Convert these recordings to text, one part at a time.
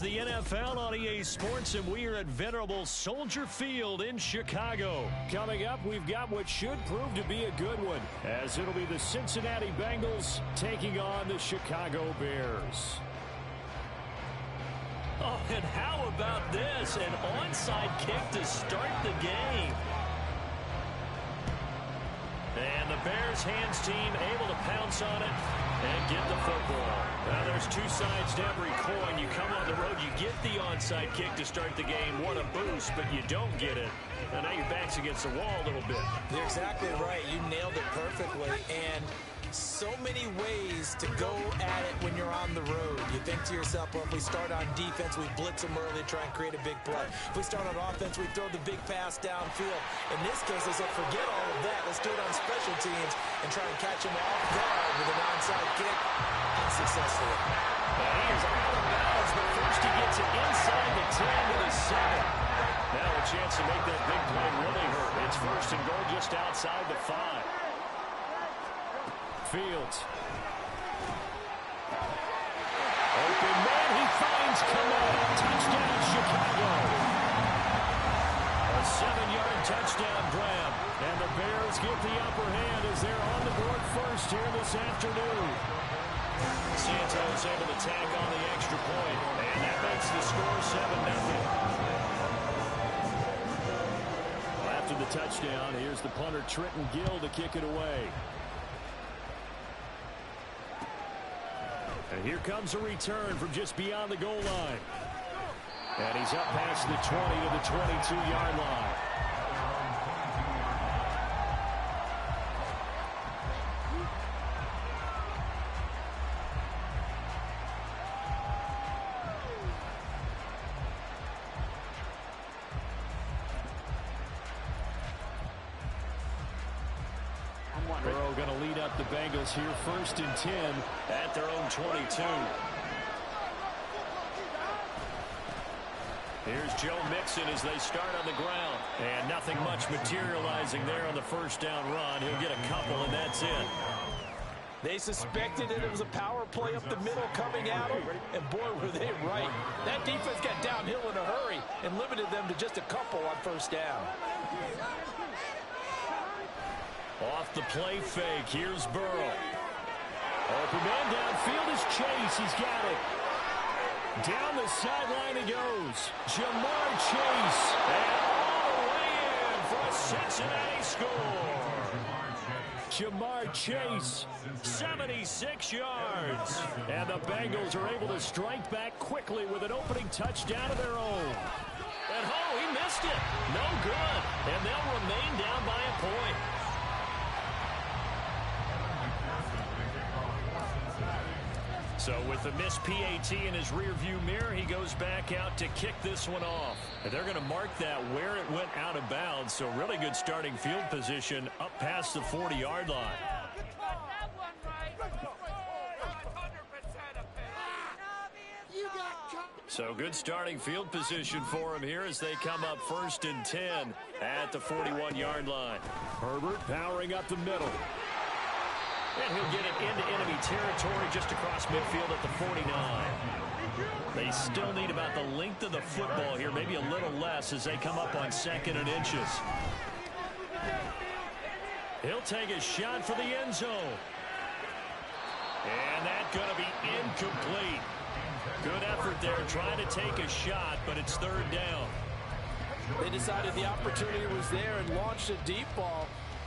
The NFL on EA Sports, and we are at venerable Soldier Field in Chicago. Coming up, we've got what should prove to be a good one, as it'll be the Cincinnati Bengals taking on the Chicago Bears. Oh, and how about this? An onside kick to start the game. And the Bears hands team able to pounce on it and get the football. Now there's two sides to every coin. You come on the road, you get the onside kick to start the game. What a boost, but you don't get it. And now your back's against the wall a little bit. You're exactly right. You nailed it perfectly. And so many ways to go at it when you're on the road. You think to yourself, well, if we start on defense, we blitz them early, try and create a big play. If we start on offense, we throw the big pass downfield. In this case, they said, forget all of that. Let's do it on special teams and try and catch them off guard with an onside kick. Unsuccessfully. And he is out of bounds, but first he gets it inside the 10 to the 7. Now a chance to make that big play really hurt. It's first and goal just outside the 5. Fields. Open man, he finds Kamara. Touchdown, Chicago. A 7-yard touchdown grab. And the Bears get the upper hand as they're on the board first here this afternoon. Santos able to tack on the extra point. And that makes the score 7-0. Well, after the touchdown, here's the punter Trenton Gill to kick it away. And here comes a return from just beyond the goal line. And he's up past the 20 to the 22-yard line. Burrow going to lead up the Bengals here first and 10 at their own 22. Here's Joe Mixon as they start on the ground. And nothing much materializing there on the first down run. He'll get a couple, and that's it. They suspected that it was a power play up the middle coming at them, and boy, were they right. That defense got downhill in a hurry and limited them to just a couple on first down. Off the play fake, here's Burrow. Open man downfield is Chase, he's got it. Down the sideline he goes. Jamar Chase, and all the way in for a Cincinnati score. Jamar Chase, 76 yards. And the Bengals are able to strike back quickly with an opening touchdown of their own. And oh, he missed it. No good. And they'll remain down by a point. So with the missed PAT in his rearview mirror, he goes back out to kick this one off. And they're going to mark that where it went out of bounds. So really good starting field position up past the 40-yard line. So good starting field position for him here as they come up first and 10 at the 41-yard line. Herbert powering up the middle. And he'll get it into enemy territory just across midfield at the 49. They still need about the length of the football here, maybe a little less as they come up on second and inches. He'll take a shot for the end zone. And that's going to be incomplete. Good effort there trying to take a shot, but it's third down. They decided the opportunity was there and launched a deep ball.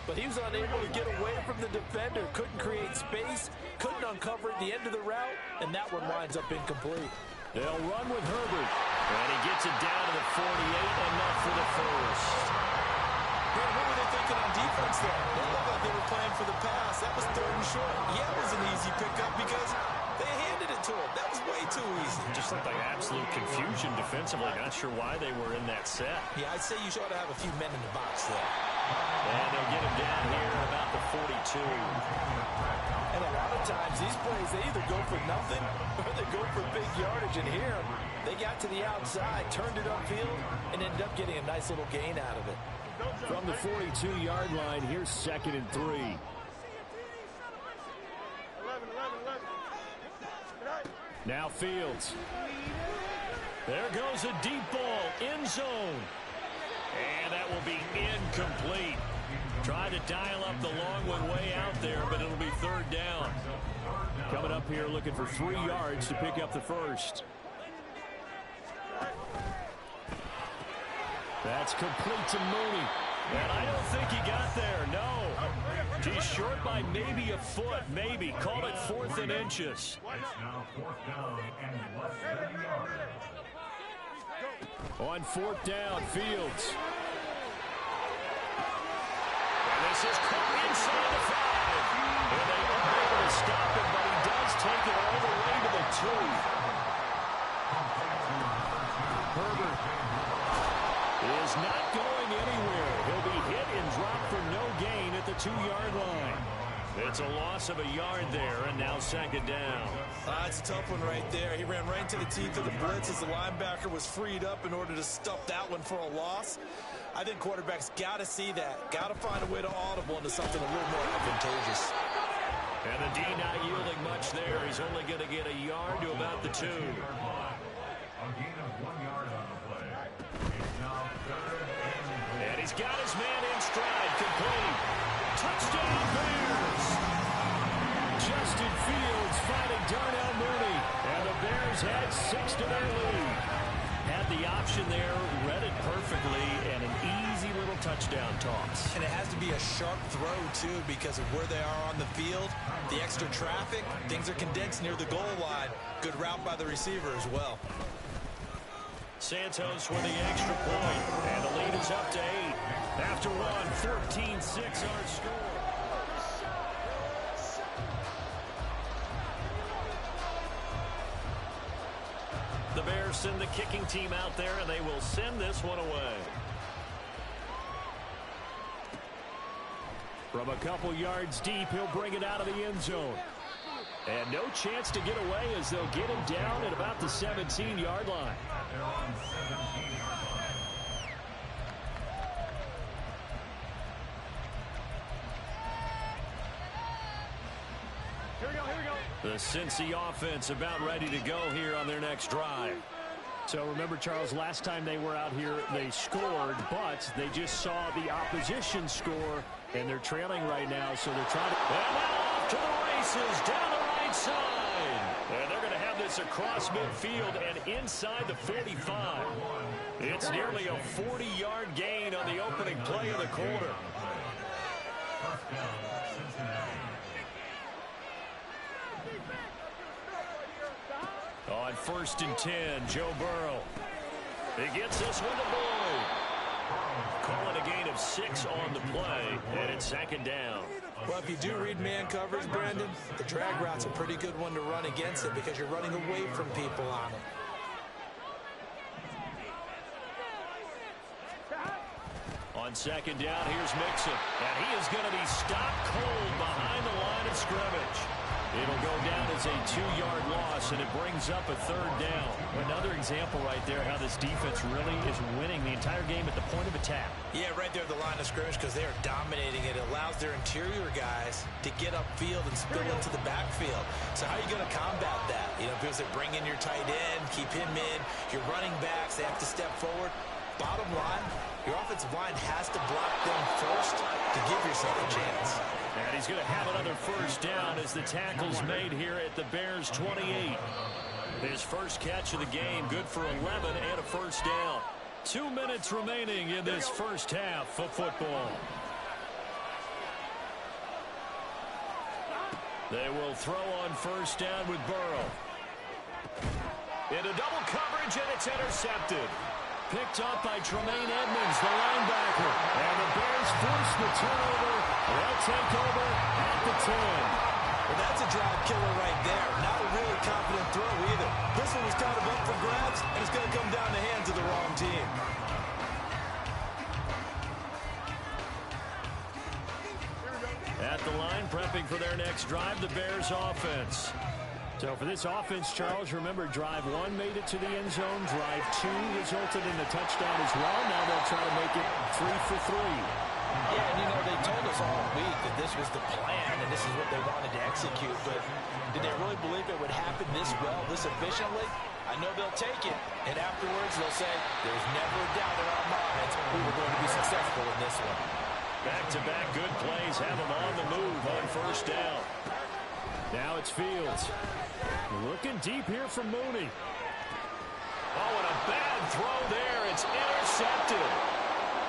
But he was unable to get away from the defender, couldn't create space, couldn't uncover at the end of the route, and that one winds up incomplete. They'll run with Herbert, and he gets it down to the 48, enough for the first. Man, what were they thinking on defense there? They looked like they were playing for the pass. That was third and short. Yeah, it was an easy pickup because they handed it to him. That was way too easy. Just looked like absolute confusion defensively. Not sure why they were in that set. Yeah, I'd say you should have a few men in the box there. And they'll get him down here at about the 42. And a lot of times, these plays, they either go for nothing or they go for big yardage. And here, they got to the outside, turned it upfield, and ended up getting a nice little gain out of it. From the 42-yard line, here's second and 3. Now Fields. There goes a deep ball, end zone. And that will be incomplete. Trying to dial up the long one way out there, but it'll be third down. Coming up here looking for 3 yards to pick up the first. That's complete to Mooney. And I don't think he got there, no. He's short by maybe a foot, maybe. Call it 4th and inches. It's now 4th down and less than a yard. On 4th down, Fields. And this is caught inside the 5. And they are able to stop him, but he does take it all the way to the 2. Herbert is not going anywhere. He'll be hit and dropped for no gain at the 2-yard line. It's a loss of a yard there, and now 2nd down. It's a tough one right there. He ran right into the teeth of the blitz as the linebacker was freed up in order to stuff that one for a loss. I think quarterbacks got to see that. Got to find a way to audible into something a little more advantageous. And the D not yielding much there. He's only going to get a yard to about the 2. A gain of 1 yard on the play. It's now 3rd and he's got his man in stride, complete. Touchdown Bears! Justin Fields finding Darnell Mooney. And the Bears had 6 to their lead. Had the option there, read it perfectly, and an easy little touchdown toss. And it has to be a sharp throw, too, because of where they are on the field. The extra traffic, things are condensed near the goal line. Good route by the receiver as well. Santos with the extra point, and the lead is up to 8. After one, 14-6 our score. The Bears send the kicking team out there, and they will send this one away. From a couple yards deep, he'll bring it out of the end zone. And no chance to get away as they'll get him down at about the 17-yard line. they're on 17-yard line. Here we go. The Cincy offense about ready to go here on their next drive. So remember, Charles, last time they were out here, they scored, but they just saw the opposition score, and they're trailing right now, so they're trying to... And now off to the races, down the right side. And they're going to have this across midfield and inside the 45. It's nearly a 40-yard gain on the opening play of the quarter. First down, Cincinnati. On 1st and 10, Joe Burrow. He gets this one to Boyd. Call it a gain of 6 on the play, and it's 2nd down. Well, if you do read man coverage, Brandon, the drag route's a pretty good one to run against it because you're running away from people on it. On 2nd down, here's Mixon, and he is going to be stopped cold behind the line of scrimmage. It'll go down as a 2-yard loss, and it brings up a 3rd down. Another example right there how this defense really is winning the entire game at the point of attack. Yeah, right there at the line of scrimmage because they are dominating it. It allows their interior guys to get upfield and spill into the backfield. So how are you going to combat that? You know, because they bring in your tight end, keep him in, your running backs, they have to step forward. Bottom line, your offensive line has to block them first to give yourself a chance. And he's going to have another 1st down as the tackle's made here at the Bears' 28. His first catch of the game, good for 11 and a 1st down. 2 minutes remaining in this first half of football. They will throw on 1st down with Burrow. Into double coverage, and it's intercepted. Picked up by Tremaine Edmonds, the linebacker. And the Bears force the turnover. They'll take over at the 10. Well, that's a drive killer right there. Not a really confident throw either. This one was kind of up for grabs, and it's going to come down the hands of the wrong team. At the line, prepping for their next drive, the Bears offense. So for this offense, Charles, remember, drive 1 made it to the end zone. Drive 2 resulted in a touchdown as well. Now they'll try to make it 3 for 3. Yeah, and you know, they told us all week that this was the plan and this is what they wanted to execute. But did they really believe it would happen this well, this efficiently? I know they'll take it. And after they'll say, there's never a doubt in our minds we were going to be successful in this one. Back-to-back good plays have them on the move on first down. Now it's Fields. Looking deep here from Mooney. Oh, and a bad throw there. It's intercepted.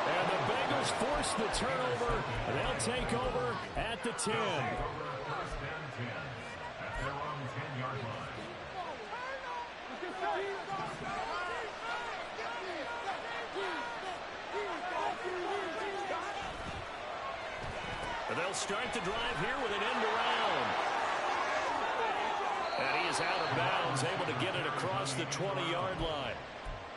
And the Bengals force the turnover. And they'll take over at the 10. First and 10 at their own 10-yard line. And they'll start the drive here with an end around. And he is out of bounds, able to get it across the 20-yard line.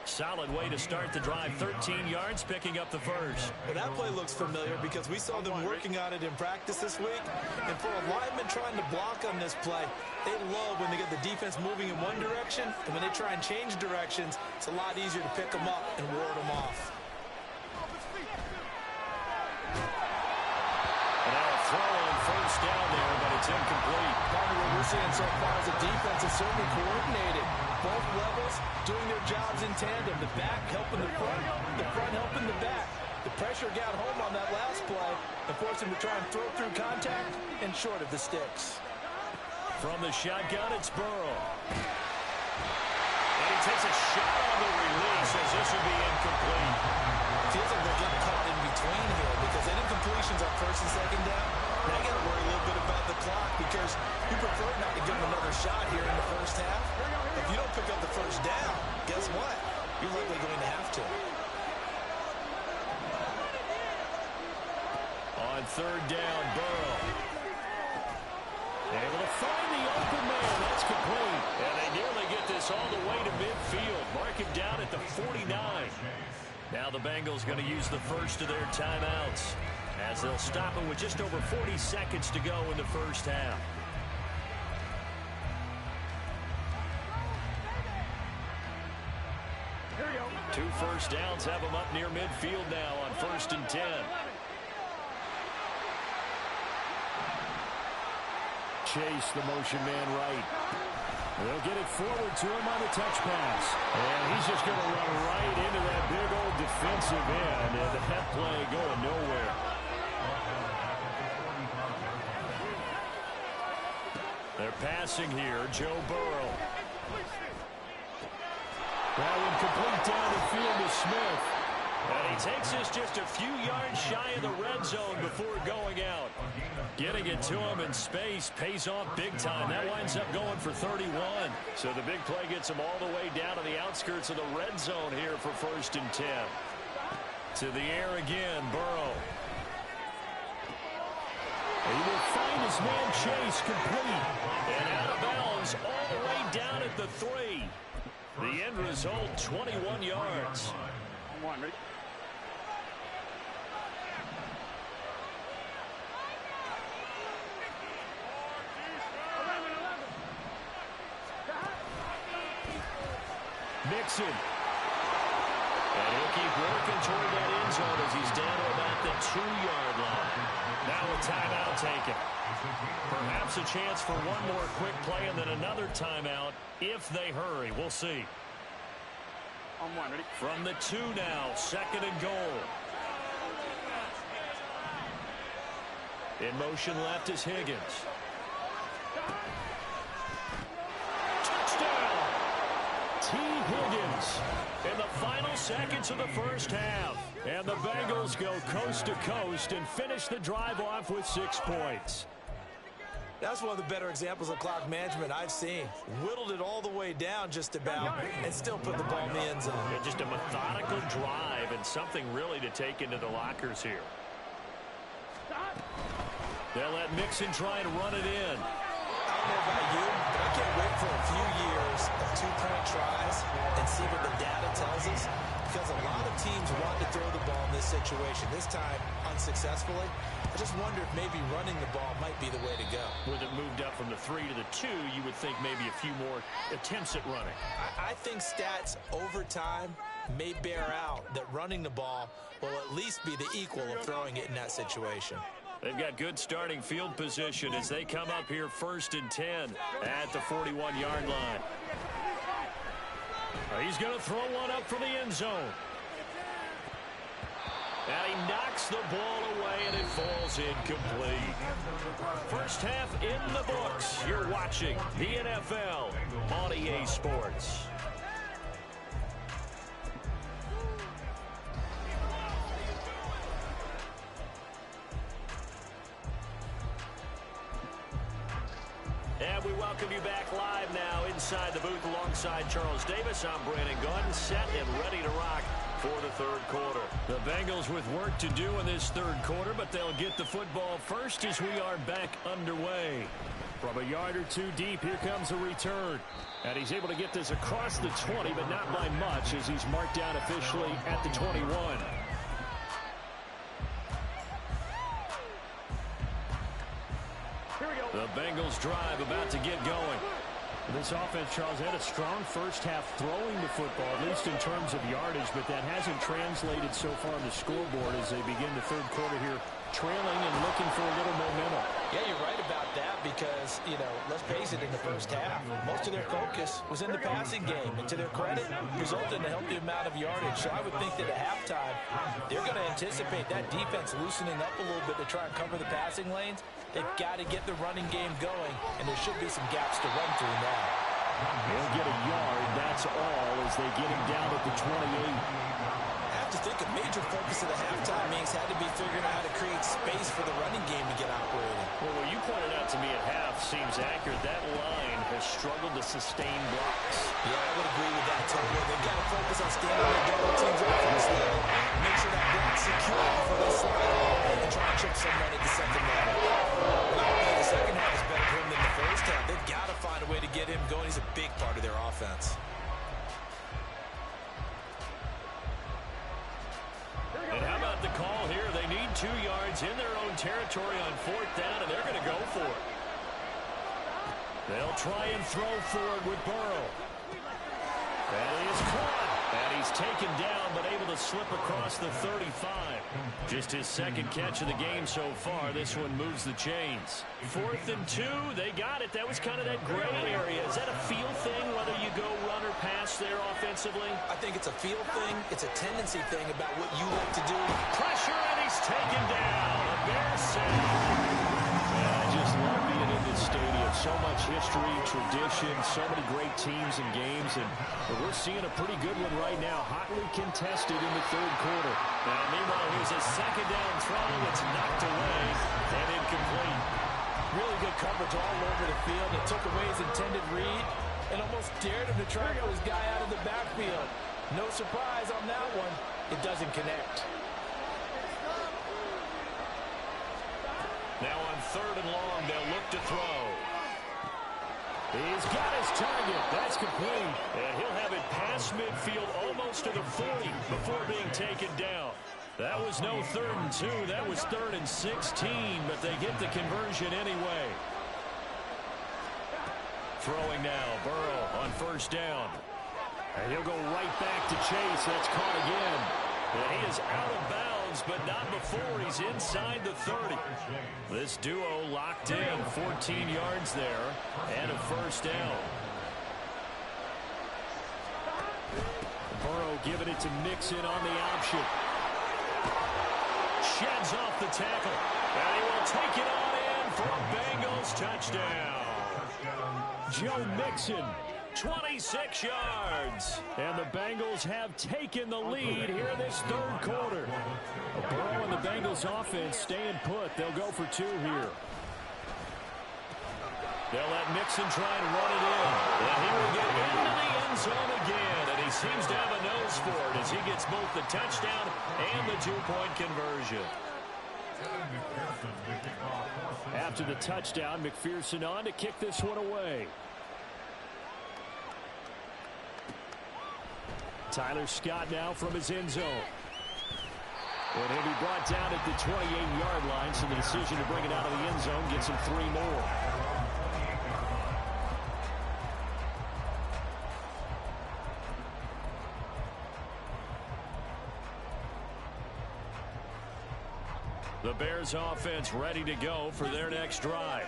Solid way to start the drive. 13 yards, picking up the first. Well, that play looks familiar because we saw them working on it in practice this week. And for a lineman trying to block on this play, they love when they get the defense moving in one direction. And when they try and change directions, it's a lot easier to pick them up and ward them off. And now a throw on first down there, but it's incomplete. Partner, what we're seeing so far is the defense is certainly coordinated. Both levels doing their jobs in tandem. The back helping the front helping the back. The pressure got home on that last play and forced him to try and throw through contact and short of the sticks. From the shotgun, it's Burrow. And he takes a shot on the release as this will be incomplete. Feels like they're getting caught in between here because any completions on first and second down, now you got to worry a little bit about the clock because you prefer not to give them another shot here in the first half. If you don't pick up the first down, guess what? You're likely going to have to. On third down, Burrow. Able to find the open man. That's complete. And they nearly get this all the way to midfield. Mark him down at the 49. Now the Bengals going to use the first of their timeouts as they'll stop it with just over 40 seconds to go in the first half. Two first downs have them up near midfield now on first and 10. Chase, the motion man right. They'll get it forward to him on the touch pass. And he's just going to run right into that big old defensive end. And that play going nowhere. They're passing here. Joe Burrow. That one complete down the field to Smith. And he takes us just a few yards shy of the red zone before going out. Getting it to him in space pays off big time. That winds up going for 31. So the big play gets him all the way down to the outskirts of the red zone here for first and 10. To the air again, Burrow. He will find his man Chase complete. And out of bounds all the way down at the 3. The end result, 21 yards. Mixon. And he'll keep working toward that end zone as he's down to about the 2-yard line. Now a timeout taken. Perhaps a chance for one more quick play and then another timeout if they hurry. We'll see. From the 2 now, second and goal. In motion left is Higgins. Touchdown! T. Higgins in the final seconds of the first half. And the Bengals go coast to coast and finish the drive off with 6 points. That's one of the better examples of clock management I've seen. Whittled it all the way down just about and still put the ball in the end zone. Yeah, just a methodical drive and something really to take into the lockers here. They'll let Mixon try and run it in. I don't know about you, but I can't wait for a few years of 2-point tries and see what the data tells us. Because a lot of teams want to throw the ball in this situation. This time, unsuccessfully. I just wonder if maybe running the ball might be the way to go. With it moved up from the 3 to the 2, you would think maybe a few more attempts at running. I think stats over time may bear out that running the ball will at least be the equal of throwing it in that situation. They've got good starting field position as they come up here first and 10 at the 41-yard line. He's going to throw one up from the end zone. And he knocks the ball away, and it falls incomplete. First half in the books. You're watching the NFL on EA Sports. And we welcome you back live now inside the booth alongside Charles Davis. I'm Brandon Gaudin, set and ready to rock for the third quarter. The Bengals with work to do in this third quarter, but they'll get the football first as we are back underway. From a yard or two deep, here comes a return. And he's able to get this across the 20, but not by much as he's marked down officially at the 21. The Bengals drive about to get going. This offense, Charles, had a strong first half throwing the football, at least in terms of yardage, but that hasn't translated so far on the scoreboard as they begin the third quarter here, trailing and looking for a little momentum. Yeah, you're right about that because, let's face it, in the first half, most of their focus was in the passing game. And to their credit, resulted in a healthy amount of yardage. So I would think that at halftime, they're going to anticipate that defense loosening up a little bit to try and cover the passing lanes. They've got to get the running game going, and there should be some gaps to run through now. They'll get a yard, that's all, as they get him down at the 28. I have to think a major focus of the halftime meetings had to be figuring out how to create space for the running game to get operating. Well, what you pointed out to me at half seems accurate. That line has struggled to sustain blocks. Yeah, I would agree with that totally. They've got to focus on standing their double teams offense level. Make sure that block's secure before they slide and try to chip someone at the second level. The second half is better for him than the first half. They've got to find a way to get him going. He's a big part of their offense. And how about the call here? They need 2 yards in their own territory on fourth down, and they're going to go for it. They'll try and throw forward with Burrow. That is caught. And he's taken down, but able to slip across the 35. Just his second catch of the game so far. This one moves the chains. 4th and 2. They got it. That was kind of that gray area. Is that a feel thing, whether you go run or pass there offensively? I think it's a feel thing. It's a tendency thing about what you like to do. Pressure, and he's taken down. A Bears sack. I just love being in this stadium. So much history, tradition, so many great teams and games, and we're seeing a pretty good one right now, hotly contested in the third quarter. Now, meanwhile, here's a second down throw. It's knocked away and incomplete. Really good coverage all over the field. It took away his intended read and almost dared him to try to go his guy out of the backfield. No surprise on that one. It doesn't connect. Now on 3rd and long, they'll look to throw. He's got his target. That's complete. And he'll have it past midfield almost to the 40 before being taken down. That was no 3rd and 2. That was 3rd and 16, but they get the conversion anyway. Throwing now, Burrow on first down. And he'll go right back to Chase. That's caught again. And he is out of bounds, but not before he's inside the 30. This duo locked in, 14 yards there, and a first down. Burrow giving it to Mixon on the option. Sheds off the tackle, and he will take it on in for a Bengals touchdown. Joe Mixon, 26 yards. And the Bengals have taken the lead here in this third quarter. Burrow and the Bengals offense staying put. They'll go for 2 here. They'll let Mixon try and run it in. And he will get into the end zone again. And he seems to have a nose for it as he gets both the touchdown and the 2-point conversion. After the touchdown, McPherson on to kick this one away. Tyler Scott now from his end zone. And he'll be brought down at the 28-yard line, so the decision to bring it out of the end zone gets him 3 more. The Bears offense ready to go for their next drive.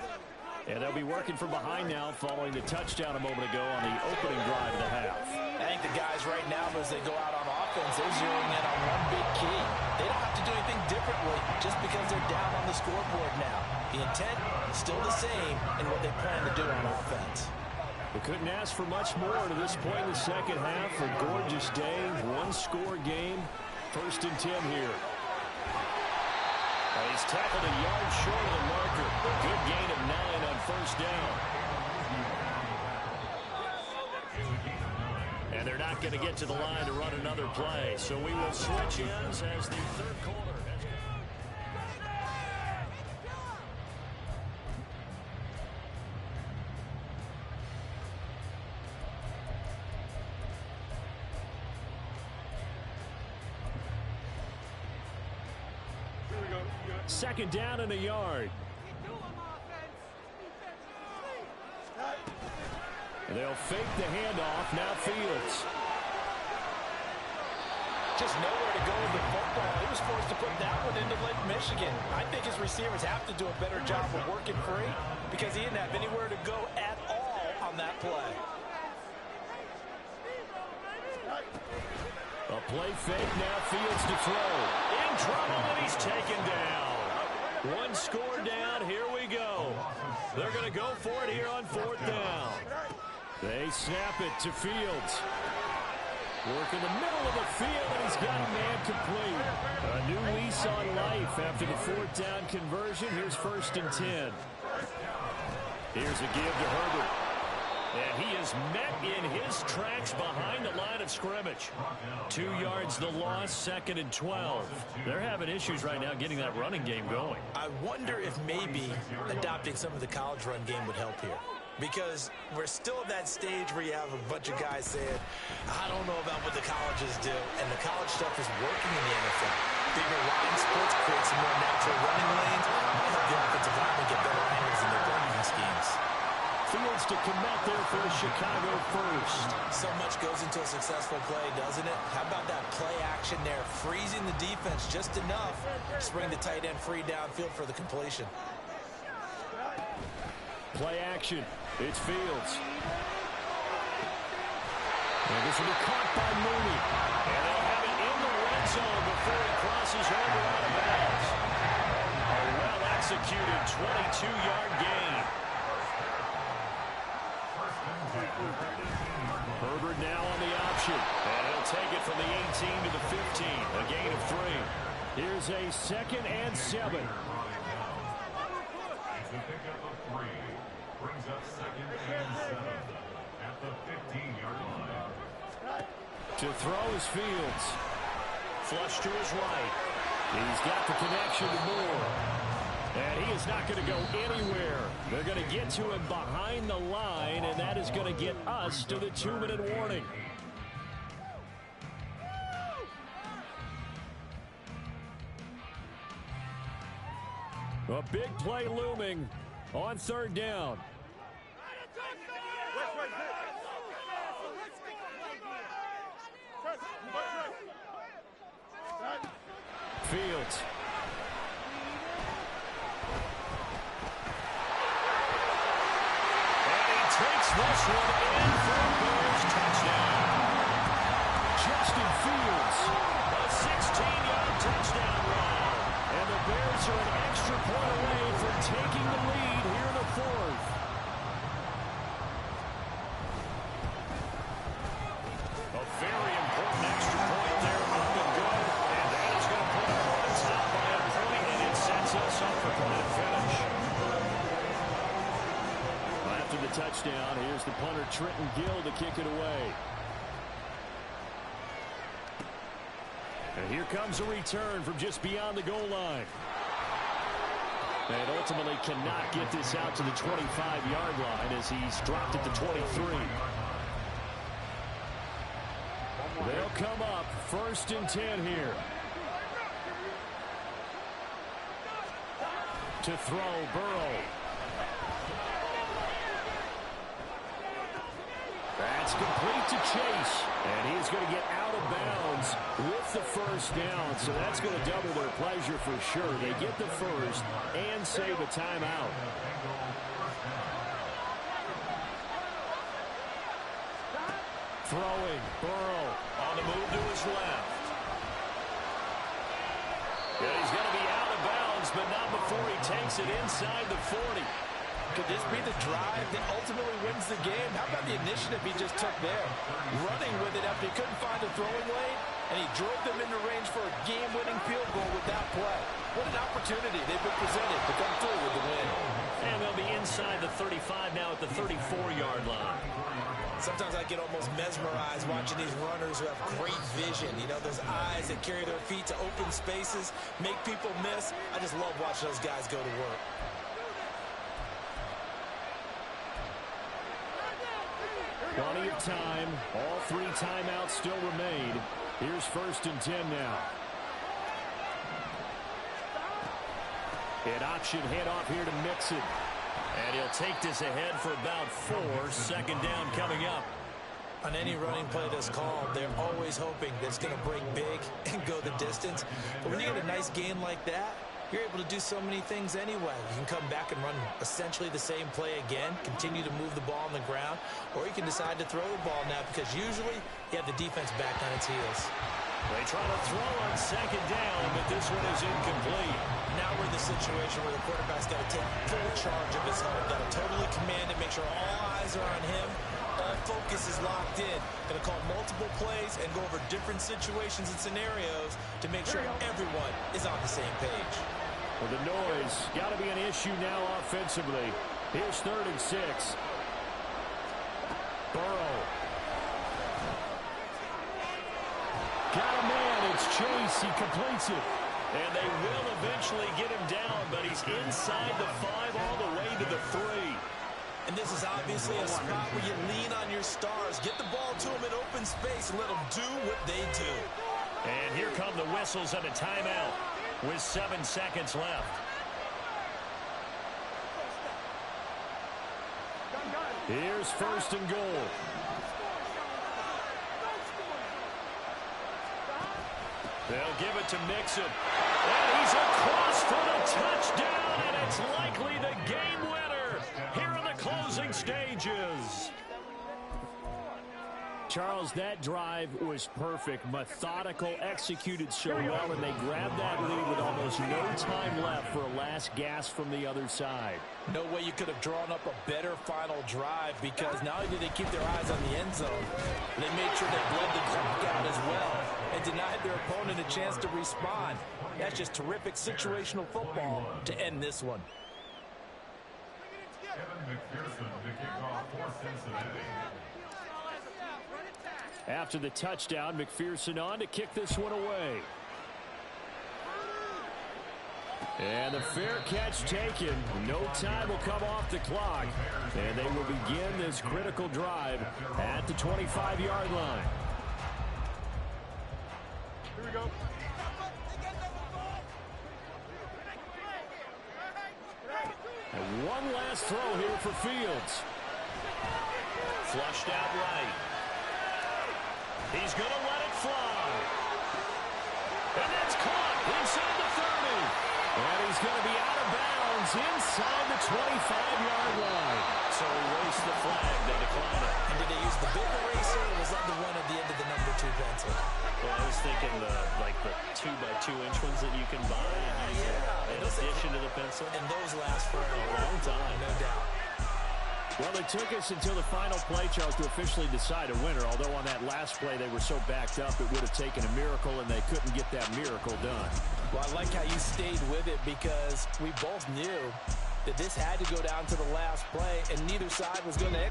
And they'll be working from behind now following the touchdown a moment ago on the opening drive of the half. I think the guys right now, as they go out on offense, they're zeroing in on one big key. They don't have to do anything differently just because they're down on the scoreboard now. The intent is still the same in what they plan to do on offense. We couldn't ask for much more to this point in the second half. A gorgeous day, one-score game. 1st and 10 here. He's tackled a yard short of the marker. Good gain of 9 on 1st down. And they're not going to get to the line to run another play. So we will switch ends as the third quarter. Second down and a yard. They'll fake the handoff. Now Fields. Just nowhere to go with the football. He was forced to put that one into Lake Michigan. I think his receivers have to do a better job of working free because he didn't have anywhere to go at all on that play. A play fake. Now Fields to throw. In trouble, and he's taken down. One score down. Here we go. They're going to go for it here on 4th down. They snap it to Fields. Work in the middle of the field, and he's got a man complete. A new lease on life after the 4th down conversion. Here's 1st and 10. Here's a give to Herbert. And he is met in his tracks behind the line of scrimmage. 2 yards the loss, 2nd and 12. They're having issues right now getting that running game going. I wonder if maybe adopting some of the college run game would help here. Because we're still at that stage where you have a bunch of guys saying, I don't know about what the colleges do. And the college stuff is working in the NFL. Bigger line splits, create some more natural running lanes. Might help the offensive linemen get better angles in their blocking schemes. Fields to commit there for Chicago first. So much goes into a successful play, doesn't it? How about that play action there? Freezing the defense just enough to bring the tight end free downfield for the completion. Play action. It's Fields. And this will be caught by Mooney. And they'll have it in the red zone before he crosses over out of bounds. A well-executed 22-yard gain. Herbert now on the option. And he'll take it from the 18 to the 15. A gain of 3. Here's a 2nd and 7. The pickup of 3 brings up 2nd and 7 at the 15-yard line. To throw is Fields. Flush to his right. He's got the connection to Moore. And he is not going to go anywhere. They're going to get to him behind the line, and that is going to get us to the 2-minute warning. A big play looming on 3rd down. Fields. And he takes this one in for a Bears touchdown. Justin Fields, a 16-yard touchdown run. And the Bears are an extra point away from taking the lead here in the 4th. A very important extra point there, up and good. And that is going to put them on the top by a point, and it sets us up for point finish. After the touchdown, here's the punter Trenton Gill to kick it away. And here comes a return from just beyond the goal line. And ultimately cannot get this out to the 25-yard line as he's dropped at the 23. They'll come up 1st and 10 here. To throw, Burrow. That's complete to Chase. And he's going to get out of bounds with the 1st down. So that's going to double their pleasure for sure. They get the 1st and save a timeout. throwing. Burrow on the move to his left. And he's going to be out of bounds, but not before he takes it inside the 40. Could this be the drive that ultimately wins the game? How about the initiative he just took there? Running with it after he couldn't find a throwing lane, and he drove them into range for a game-winning field goal with that play. What an opportunity they've been presented to come through with the win. And they'll be inside the 35 now at the 34-yard line. Sometimes I get almost mesmerized watching these runners who have great vision. You know, those eyes that carry their feet to open spaces, make people miss. I just love watching those guys go to work. Plenty of time. All 3 timeouts still remain. Here's 1st and 10 now. An option handoff here to Mixon. And he'll take this ahead for about 4. 2nd down coming up. On any running play that's called, they're always hoping that it's going to break big and go the distance. But when you get a nice gain like that, you're able to do so many things anyway. You can come back and run essentially the same play again, continue to move the ball on the ground, or you can decide to throw the ball now because usually you have the defense back on its heels. They try to throw on 2nd down, but this one is incomplete. Now we're in the situation where the quarterback's got to take full charge of his home, got to totally command it, make sure all eyes are on him. All focus is locked in. Going to call multiple plays and go over different situations and scenarios to make sure everyone is on the same page. Well, the noise got to be an issue now offensively. Here's 3rd and 6. Burrow. Got a man. It's Chase. He completes it. And they will eventually get him down, but he's inside the 5 all the way to the 3. And this is obviously a spot where you lean on your stars. Get the ball to them in open space and let them do what they do. And here come the whistles and a timeout with 7 seconds left. Here's 1st and goal. They'll give it to Mixon. And he's across for the touchdown, and it's likely the game winner here in the closing stages. Charles, that drive was perfect, methodical, executed so well, and they grabbed that lead with almost no time left for a last gasp from the other side. No way you could have drawn up a better final drive because not only did they keep their eyes on the end zone, they made sure they bled the clock out as well and denied their opponent a chance to respond. That's just terrific situational football to end this one. Kevin McPherson to kick off for Cincinnati. After the touchdown, McPherson on to kick this one away. And the fair catch taken. No time will come off the clock. And they will begin this critical drive at the 25-yard line. Here we go. And one last throw here for Fields. Flushed out right. He's going to let it fly. And that's caught inside the 30. And he's going to be out of bounds inside the 25-yard line. So he raised the flag. They declined it. And did they use the big eraser or was that the one at the end of the number 2 pencil? Well, I was thinking the 2x2-inch ones that you can buy and use in addition to the pencil. And those last for a long time. No doubt. Well, it took us until the final play, Charles, to officially decide a winner. Although on that last play they were so backed up, it would have taken a miracle, and they couldn't get that miracle done. Well, I like how you stayed with it because we both knew that this had to go down to the last play, and neither side was going to.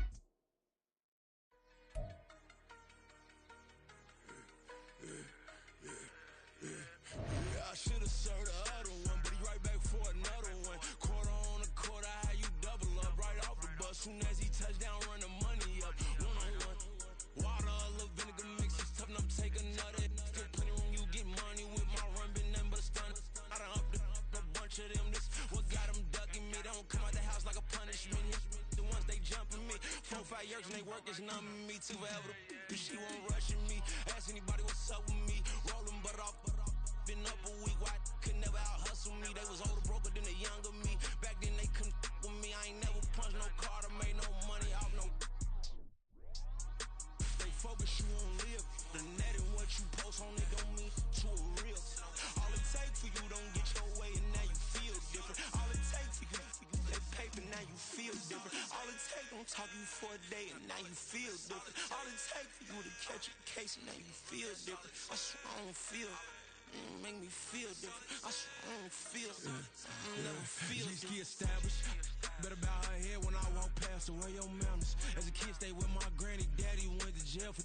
I should have served the other one, but he right back for another one. Quarter on a quarter, how you double up right off the bus. Soon as he touch down, run the money up. One-on-one. Water, a little vinegar mix, it's tough enough to take another. Still plenty room, you get money with my run, been nothing but a stun. I done up a bunch of them. This what got them ducking me. They don't come out the house like a punishment. The ones they jumping me. 4-5 years and they work is numbing me. Too forever the she won't rushing me. Ask anybody what's up with me. Rolling but off. Been up a week, why could never out hustle me? They was older, broker than the younger me. Back then they couldn't with me. I ain't never punched no card or made no money off no. They focus. catch a case and now you feel different. I swear I don't feel. Make me feel different. I swear I don't feel. Never feel G-ski established. Better bow her head when I walk past her. Where your manners? As a kid, stayed with my granny. Daddy went to jail for.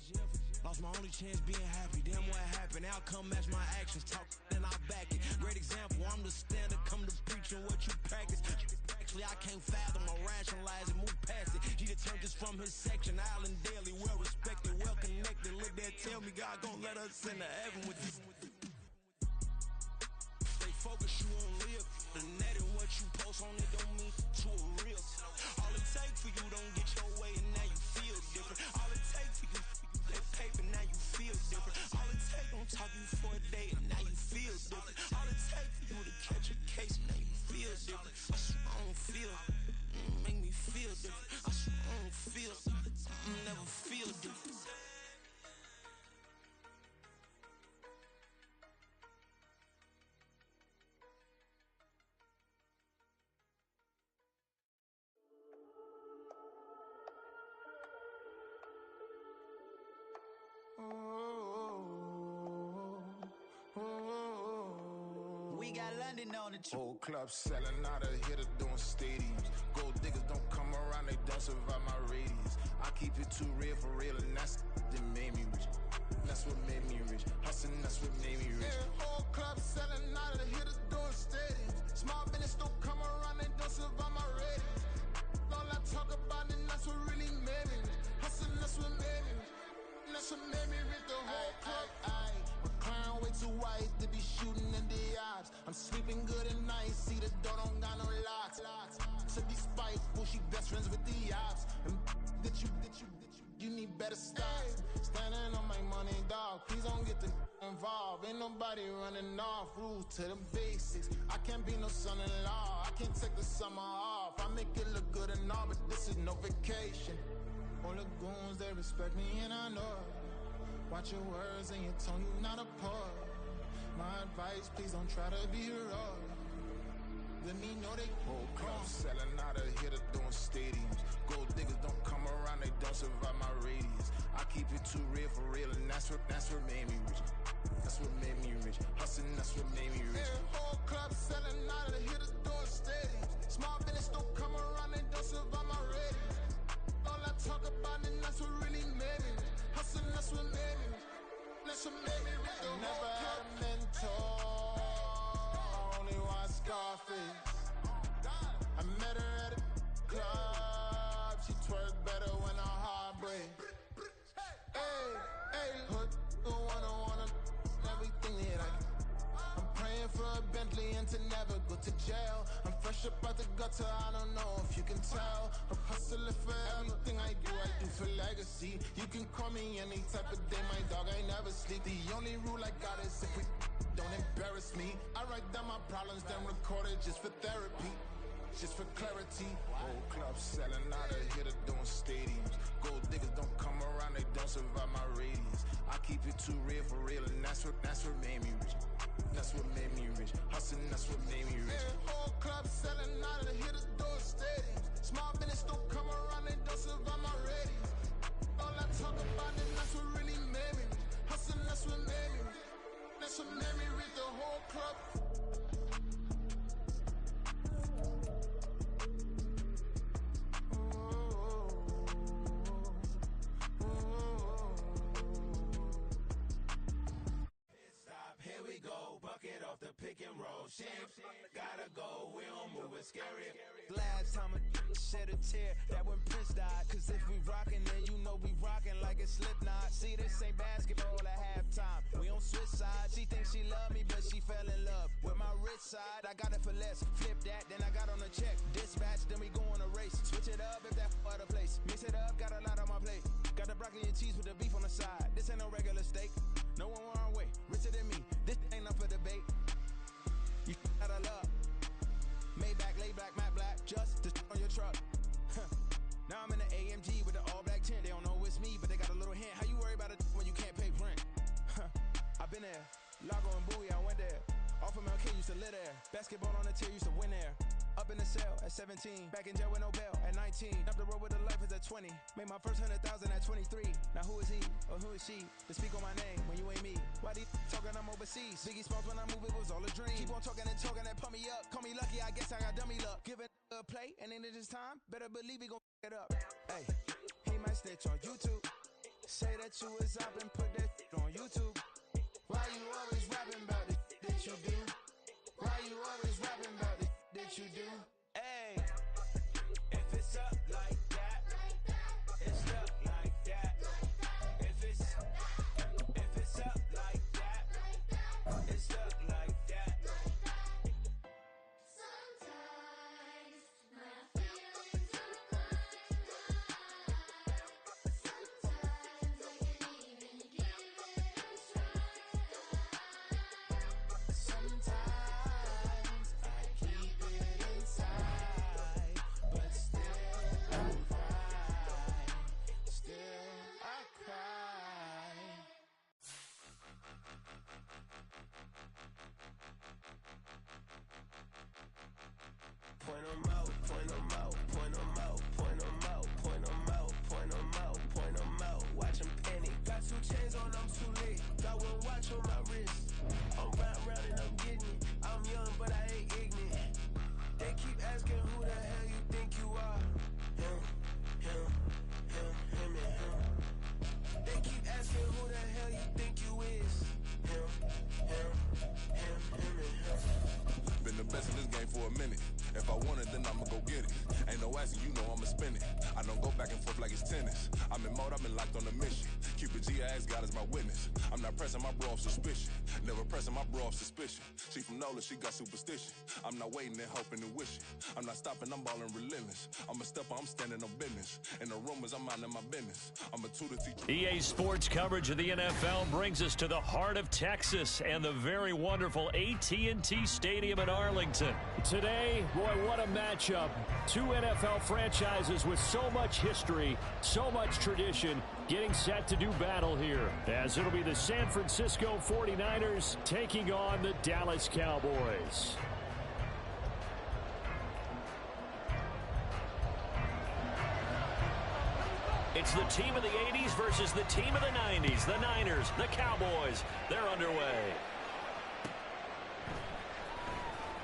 Lost my only chance being happy. Damn, what happened? Outcome match my actions. Talk and I back it. Great example. I'm the standard. Come to preaching what you practice. Actually, I can't fathom or rationalize and move past it. He determined this from his section. Island Daily, well respected, well connected. Look there, tell me God gon' let us into heaven with this. Stay focused, you won't live. The net and what you post on it don't mean to a real. All it take for you don't get your way and now you feel different. All it take for you that paper, now you feel different. All it take don't talk you for a day and now you feel different. All it take for you to catch a case and now you feel different. I swear I don't feel. Make me feel different. I swear I don't feel. Never feel different. We got London on the Whole club selling out of hitter doing stadiums. Gold diggers don't come around, they don't survive my radius. I keep it too real for real, and that's that made me rich. That's what made me rich. Hustling, that's what made me rich. Yeah, whole club selling out of hitters doing stadiums. Small business don't come around, they don't survive my radius. All I talk about, and that's what really made me rich. Hustling, that's what made me rich. That's what made me rich. The whole club. McLaren way too white to be shooting in the ops. I'm sleeping good at night, see the door don't got no locks. To be spiteful, she best friends with the ops. And you need better stop. Standing on my money, dog. Please don't get the involved. Ain't nobody running off. Rules to the basics. I can't be no son-in-law. I can't take the summer off. I make it look good and all, but this is no vacation. All the goons, they respect me and I know it. Watch your words and your tone, you not a poet. My advice, please don't try to be heroic. Let me know they whole club selling out of hitter doing stadiums. Gold diggers don't come around, they don't survive my radius. I keep it too real for real, and that's what made me rich. That's what made me rich. Hustling, that's what made me rich. Yeah, whole club selling out of hitters doing stadiums. Small business don't come around, they don't survive my radius. All I talk about, and that's what really made me rich. Hustling, that's what made me rich. That's what made me rich. I never had a mentor. I only watch Scarface. I met her at a club. She twerk better when I heartbreak. Hey, hood, the one I wanna everything that I'm praying for a Bentley and to never go to jail. I'm fresh up out the gutter, I don't know if you can tell. I'm hustling for everything I do for legacy. You can call me any type of day, my dog, I never sleep. The only rule I got is if we don't embarrass me. I write down my problems, then record it just for therapy. Just for clarity. Whole club selling out of hitter doing stadiums. Gold diggers don't come around, they don't survive my radius. I keep it too real for real, and that's what made me rich. That's what made me rich. Hustling, that's what made me rich. Yeah, whole club selling out of hitters doing stadiums. Small business don't come around, they don't survive my radius. All I talk about, and that's what really made me rich. Hustling, that's what made me rich. That's what made me rich. The whole club. Here we go, bucket off the pick and roll. Shit, gotta go, we don't move it scary. Last time a shed a tear, that when Prince died. Cause if we rockin', then you know we rockin' like it's Slipknot. See, this ain't basketball at halftime. We on switch sides. She thinks she love me, but she fell in love with my rich side. I got it for less. Flip that, then I got on a check. Dispatch, then we go on a race. Switch it up if that other place. Mix it up, got a lot on my plate. Got the broccoli and cheese with the beef on the side. This ain't no regular steak. No one wrong way, richer than me. This ain't up for debate. You out of luck. Maybach, lay back, matte black, just to on your truck. Now I'm in the AMG with the all black tint. They don't know it's me, but they got a little hint. How you worry about it when you can't pay rent? I've been there. Lago and Bowie, I went there. Off of MLK, used to live there. Basketball on the tier, used to win there. Up in the cell at 17, back in jail with no bail at 19. Up the road with the life is at 20. Made my first 100,000 at 23. Now who is he or who is she to speak on my name when you ain't me? Why they talking I'm overseas? Biggie Smalls when I move it was all a dream. Keep on talking and pump me up. Call me lucky, I guess I got dummy luck. Give it a play and then it's time. Better believe he gon' it up. Hey, he might snitch on YouTube. Say that you was up and put that on YouTube. Why you always rapping about the that you do? Why you always rapping about the that you do? Hey, if it's up like that, it's up like that. If it's up like that, it's up like that. Sometimes my feelings are running high. Sometimes I can't even give it a try. Sometimes I keep it inside, but still I cry. Still I cry. Point 'em out, point 'em out, point 'em out, point 'em out, point 'em out, point 'em out, point 'em out. Watch 'em panic. Got 2 chains on, I'm too lit. Got 1 watch on my wrist. I'm round and I'm getting it. I'm young, but I ain't ignorant. They keep asking who the hell you think you are. Him, and him. They keep asking who the hell you think you is. Him, and him. Been the best in this game for a minute. If I want it, then I'ma go get it. Ain't no asking, you know I'ma spin it. I don't go back and forth like it's tennis. I'm in mode, I've been locked on a mission. Cupid G, I ask God as my witness. I'm not pressing my bro off suspicion. Never pressing my bro off suspicion. She from NOLA, she got superstition. I'm not waiting and hoping and wishing. I'm not stopping, I'm balling relentless. I'm a stepper, I'm standing on business. In the rumors, I'm minding my business. I'm a tutor teacher. EA Sports coverage of the NFL brings us to the heart of Texas and the very wonderful AT&T Stadium in Arlington. Today, boy, what a matchup. 2 NFL franchises with so much history, so much tradition, getting set to do battle here, as it'll be the San Francisco 49ers taking on the Dallas Cowboys. It's the team of the 80s versus the team of the 90s. The Niners, the Cowboys, they're underway.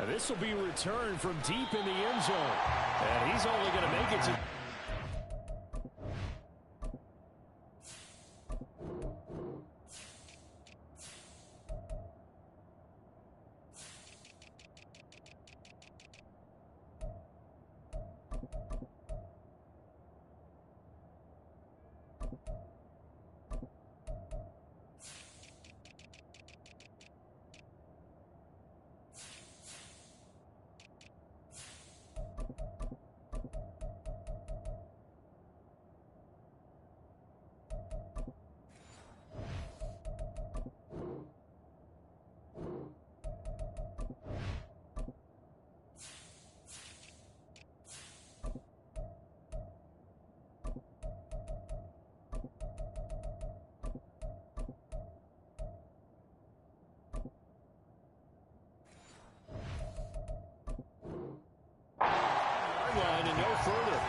And this will be returned from deep in the end zone. And he's only going to make it to... line and no further.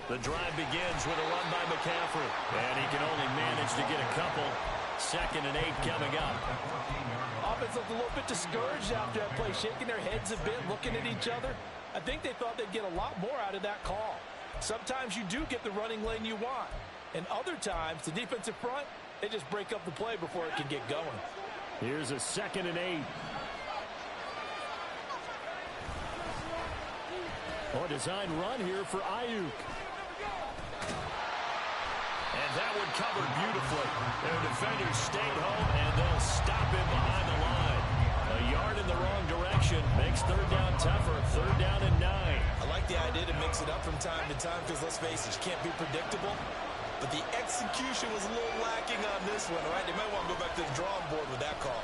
The drive begins with a run by McCaffrey, and he can only manage to get a couple. 2nd and 8 coming up. Offense looked a little bit discouraged after that play, shaking their heads a bit, looking at each other. I think they thought they'd get a lot more out of that call. Sometimes you do get the running lane you want, and other times the defensive front, they just break up the play before it can get going. Here's a 2nd and 8. A design run here for Ayuk. And that one covered beautifully. Their defenders stayed home, and they'll stop him behind the line. A yard in the wrong direction makes 3rd down tougher. 3rd down and 9. I like the idea to mix it up from time to time because, let's face it, you can't be predictable. But the execution was a little lacking on this one, right? They might want to go back to the drawing board with that call.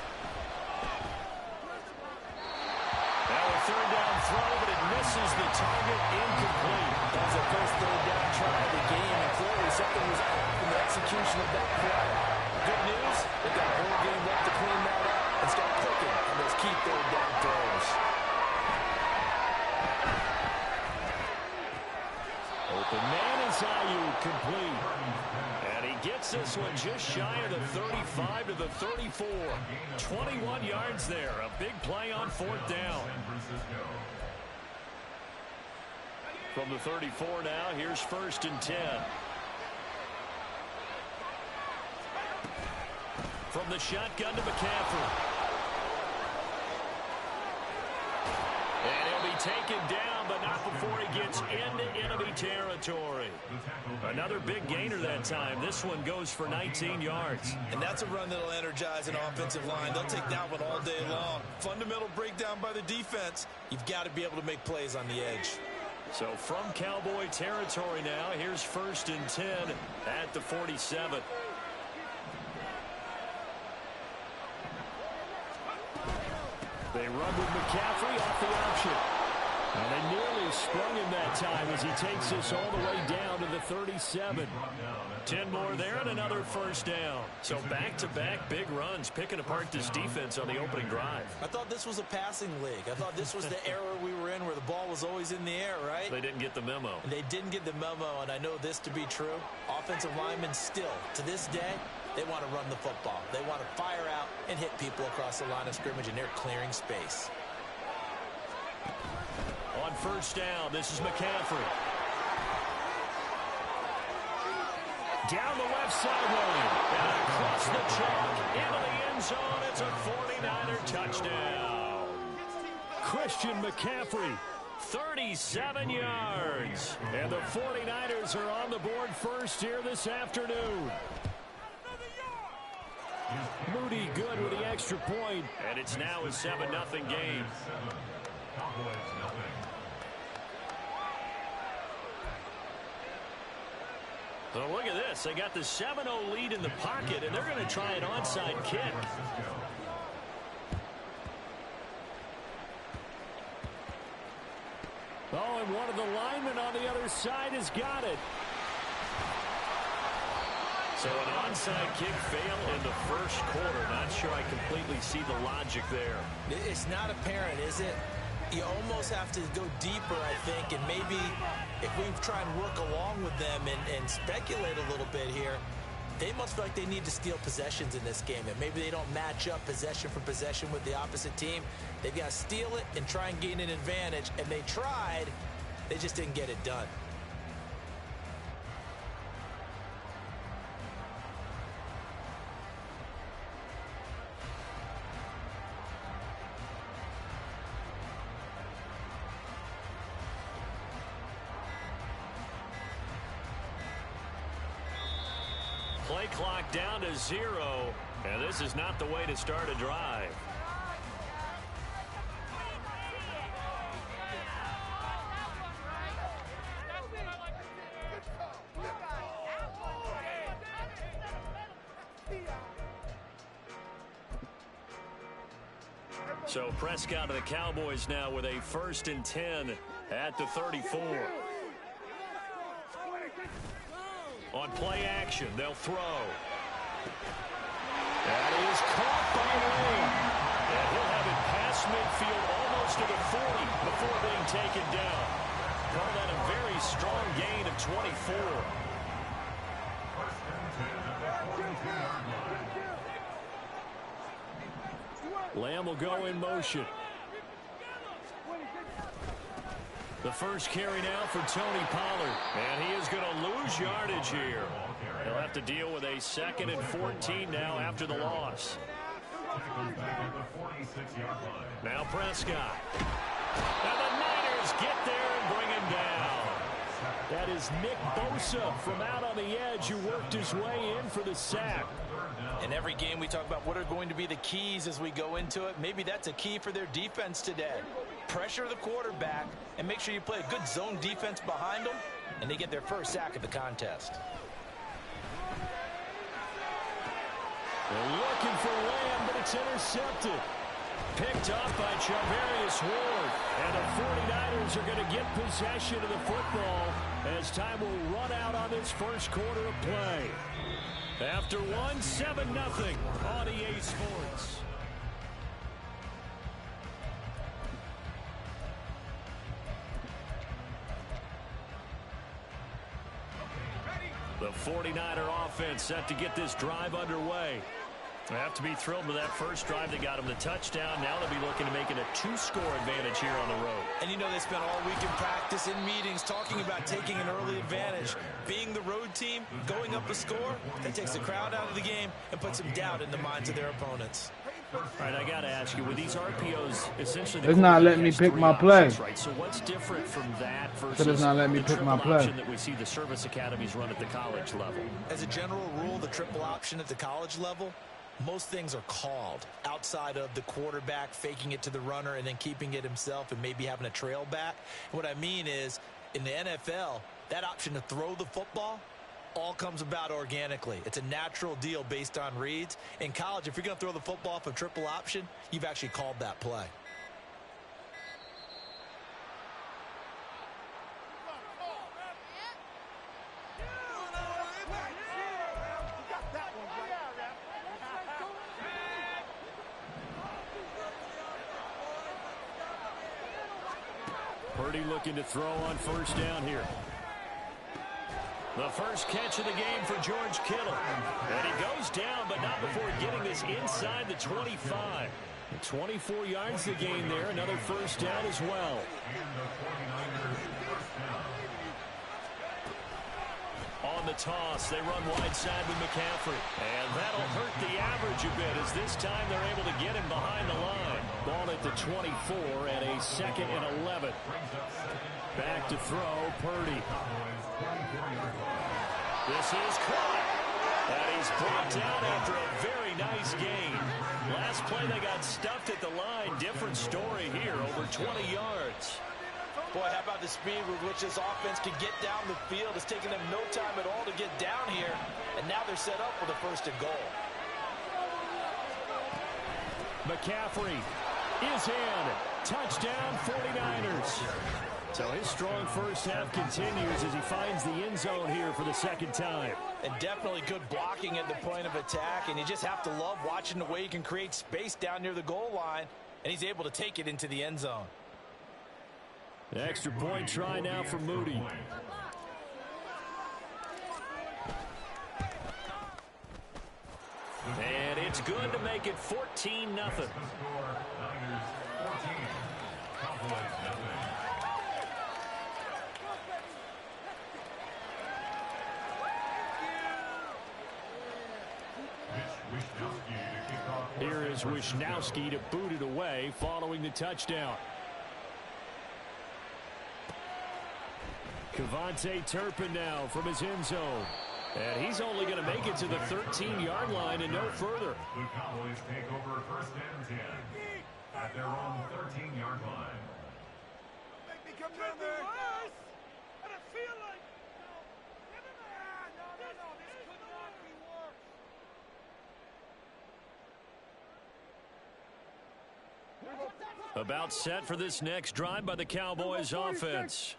Now a 3rd down throw, but it misses the target, incomplete. That was the first third down try of the game, and clearly something was off in the execution of that play. Good news, they've got a whole game left to clean that up and start cooking on those key third down throws. Open man is Ayuk, complete. And he gets this one just shy of the 35 to the 34. 21 yards there. A big play on fourth down. From the 34 now, here's 1st and 10. From the shotgun to McCaffrey. And he'll be taken down, but not before he gets into enemy territory. Another big gainer that time. This one goes for 19 yards. And that's a run that'll energize an offensive line. They'll take that one all day long. Fundamental breakdown by the defense. You've got to be able to make plays on the edge. So from Cowboy territory now, here's 1st and 10 at the 47. They run with McCaffrey off the option. And they nearly sprung him that time as he takes this all the way down to the 37. 10 more there and another 1st down. So back-to-back big runs, picking apart this defense on the opening drive. I thought this was a passing league. I thought this was the era we were in where the ball was always in the air, right? They didn't get the memo. They didn't get the memo, and I know this to be true. Offensive linemen still, to this day, they want to run the football. They want to fire out and hit people across the line of scrimmage, and they're clearing space. On 1st down, this is McCaffrey. Down the left sideline and across the chalk into the end zone. It's a 49er touchdown. Christian McCaffrey, 37 yards. And the 49ers are on the board first here this afternoon. Moody good with the extra point. And it's now a 7-0 game. So look at this. They got the 7-0 lead in the pocket, and they're going to try an onside kick. Oh, and one of the linemen on the other side has got it. So an onside kick fail in the first quarter. Not sure I completely see the logic there. It's not apparent, is it? You almost have to go deeper, I think, and maybe if we try and work along with them and speculate a little bit here, they must feel like they need to steal possessions in this game, and maybe they don't match up possession for possession with the opposite team. They've got to steal it and try and gain an advantage, and they tried. They just didn't get it done. Play clock down to 0, and this is not the way to start a drive. So Prescott of the Cowboys now with a 1st and 10 at the 34. On play action, they'll throw. That is caught by Lane. And he'll have it past midfield almost to the 40 before being taken down. Call that a very strong gain of 24. Lamb will go in motion. The first carry now for Tony Pollard. And he is going to lose yardage here. He'll have to deal with a 2nd and 14 now after the loss. Now Prescott. And the Niners get there and bring him down. That is Nick Bosa from out on the edge who worked his way in for the sack. In every game we talk about what are going to be the keys as we go into it. Maybe that's a key for their defense today. Pressure the quarterback and make sure you play a good zone defense behind them, and they get their first sack of the contest. They're looking for Lamb, but it's intercepted. Picked off by Charvarius Ward. And the 49ers are going to get possession of the football as time will run out on this first quarter of play. After 7-0 on EA Sports. The 49er offense set to get this drive underway. They have to be thrilled with that first drive. They got him the touchdown. Now they'll be looking to make it a 2-score advantage here on the road. And you know they spent all week in practice, in meetings, talking about taking an early advantage. Being the road team, going up a score, that takes the crowd out of the game and puts some doubt in the minds of their opponents. All right, I got to ask you, with these RPOs, essentially... It's not letting me pick my play. Right? So what's different from that versus it's not letting me pick my play that we see the service academies run at the college level? As a general rule, the triple option at the college level, most things are called outside of the quarterback faking it to the runner and then keeping it himself and maybe having a trail back. What I mean is, in the NFL, that option to throw the football all comes about organically. It's a natural deal based on reads. In college, if you're going to throw the football off a triple option, you've actually called that play. Purdy looking to throw on first down here. The first catch of the game for George Kittle. And he goes down, but not before getting this inside the 25. 24 yards to gain there. Another first down as well. On the toss, they run wide side with McCaffrey. And that'll hurt the average a bit as this time they're able to get him behind the line. Ball at the 24 and a 2nd and 11. Back to throw, Purdy. This is caught. And he's brought down after a very nice gain. Last play they got stuffed at the line. Different story here, over 20 yards. Boy, how about the speed with which this offense can get down the field? It's taken them no time at all to get down here. And now they're set up with a 1st and goal. McCaffrey is in. Touchdown 49ers. So his strong first half continues as he finds the end zone here for the 2nd time. And definitely good blocking at the point of attack. And you just have to love watching the way he can create space down near the goal line. And he's able to take it into the end zone. The extra point try now for Moody. And it's good to make it 14-0. Here is Wisnowski to boot it away following the touchdown. Kevontae Turpin now from his end zone. And he's only going to make it to the 13-yard line and no further. The Cowboys take over 1st and 10 at their own 13-yard line. Make me come down there. I don't feel like. No, this could not be worse. About set for this next drive by the Cowboys offense.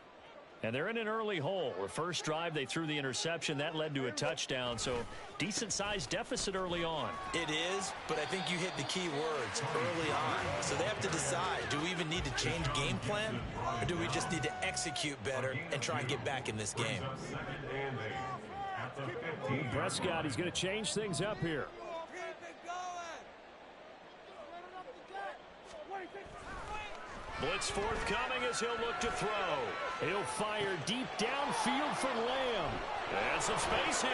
And they're in an early hole. The first drive, they threw the interception. That led to a touchdown, so decent-sized deficit early on. It is, but I think you hit the key words early on. So they have to decide, do we even need to change game plan, or do we just need to execute better and try and get back in this game? Prescott, he's going to change things up here. Blitz forthcoming as he'll look to throw. He'll fire deep downfield for Lamb. And some space here.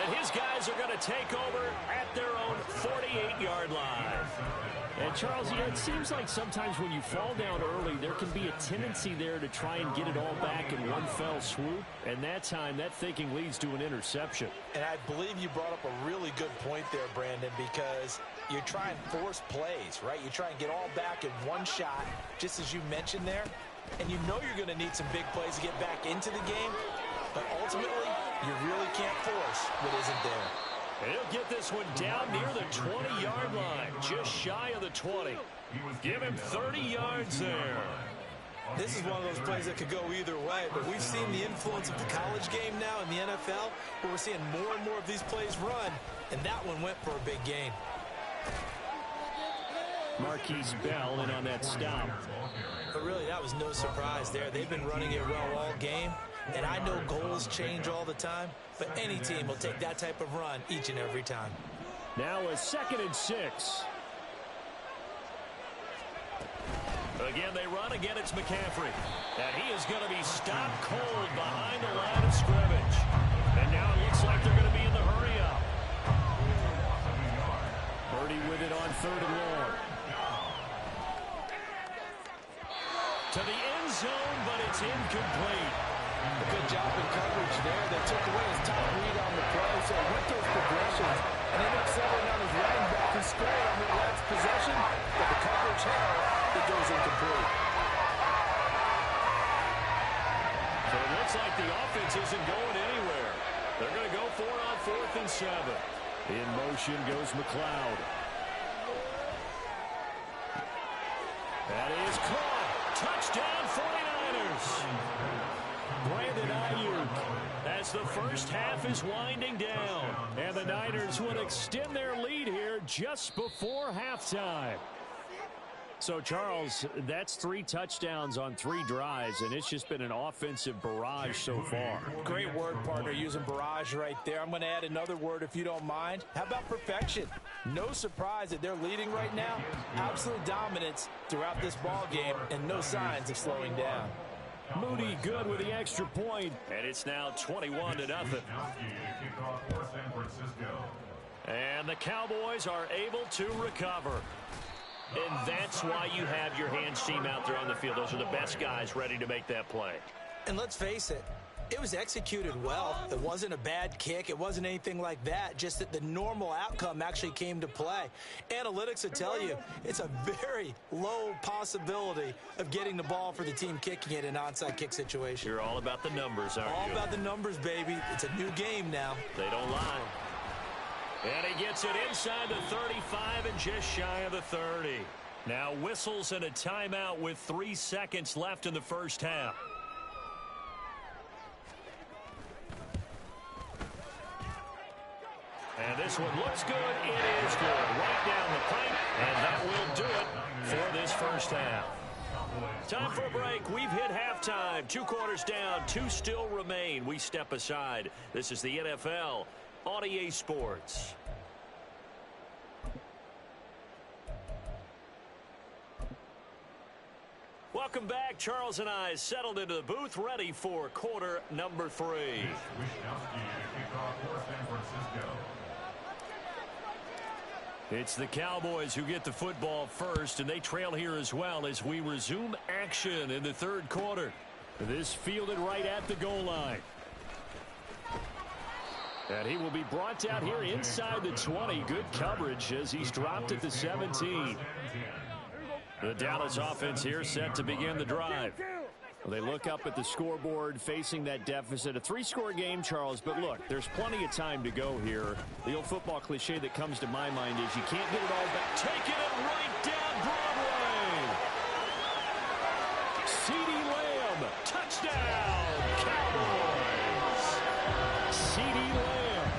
And his guys are going to take over at their own 48-yard line. And Charles, yeah, it seems like sometimes when you fall down early, there can be a tendency there to try and get it all back in one fell swoop. And that time, that thinking leads to an interception. And I believe you brought up a really good point there, Brandon, because you try and force plays, right? You try and get all back in one shot, just as you mentioned there. And you know you're going to need some big plays to get back into the game. But ultimately, you really can't force what isn't there. He'll get this one down near the 20-yard line. just shy of the 20. Give him 30 yards there. This is one of those plays that could go either way, but we've seen the influence of the college game now in the NFL, where we're seeing more and more of these plays run, and that one went for a big gain. Marquise Bell in on that stop. But really, that was no surprise there. They've been running it well all game, and I know goals change all the time, but any team will take that type of run each and every time. Now a 2nd and 6. Again, they run. Again, it's McCaffrey. And he is going to be stopped cold behind the line of scrimmage. And now it looks like they're going to be in the hurry-up. Purdy with it on 3rd and long. To the end zone, but it's incomplete. A good job in coverage there. They took away his top read on the play, so with those progressions, and ended up settling on his running back who scored on the last possession, but the coverage held, it goes incomplete. So it looks like the offense isn't going anywhere. They're going to go for it on 4th and 7. In motion goes McLeod. That is caught. Touchdown 49ers. Brandon Ayuk as the first half is winding down. And the Niners will extend their lead here just before halftime. So, Charles, that's 3 touchdowns on 3 drives, and it's just been an offensive barrage so far. Great word, partner, using barrage right there. I'm going to add another word if you don't mind. How about perfection? No surprise that they're leading right now. Absolute dominance throughout this ball game, and no signs of slowing down. Moody good with the extra point, and it's now 21-0. And the Cowboys are able to recover. And that's why you have your hands team out there on the field. Those are the best guys ready to make that play. And let's face it, it was executed well. It wasn't a bad kick. It wasn't anything like that. Just that the normal outcome actually came to play. Analytics will tell you it's a very low possibility of getting the ball for the team kicking it in an onside kick situation. You're all about the numbers, aren't you? All about the numbers, baby. It's a new game now. They don't lie. And he gets it inside the 35 and just shy of the 30. Now whistles and a timeout with 3 seconds left in the first half. And this one looks good. It is good. Right down the pipe. And that will do it for this first half. Time for a break. We've hit halftime. 2 quarters down. 2 still remain. We step aside. This is the NFL on EA Sports. Welcome back. Charles and I settled into the booth, ready for quarter number 3. It's the Cowboys who get the football first, and they trail here as well as we resume action in the 3rd quarter. This fielded right at the goal line. And he will be brought down here inside the 20. Good coverage as he's dropped at the 17. The Dallas offense here set to begin the drive. They look up at the scoreboard facing that deficit. A 3-score game, Charles, but look, there's plenty of time to go here. The old football cliche that comes to my mind is you can't get it all back. Taking it right down Broadway. CeeDee Lamb, touchdown, Cowboys. CeeDee Lamb,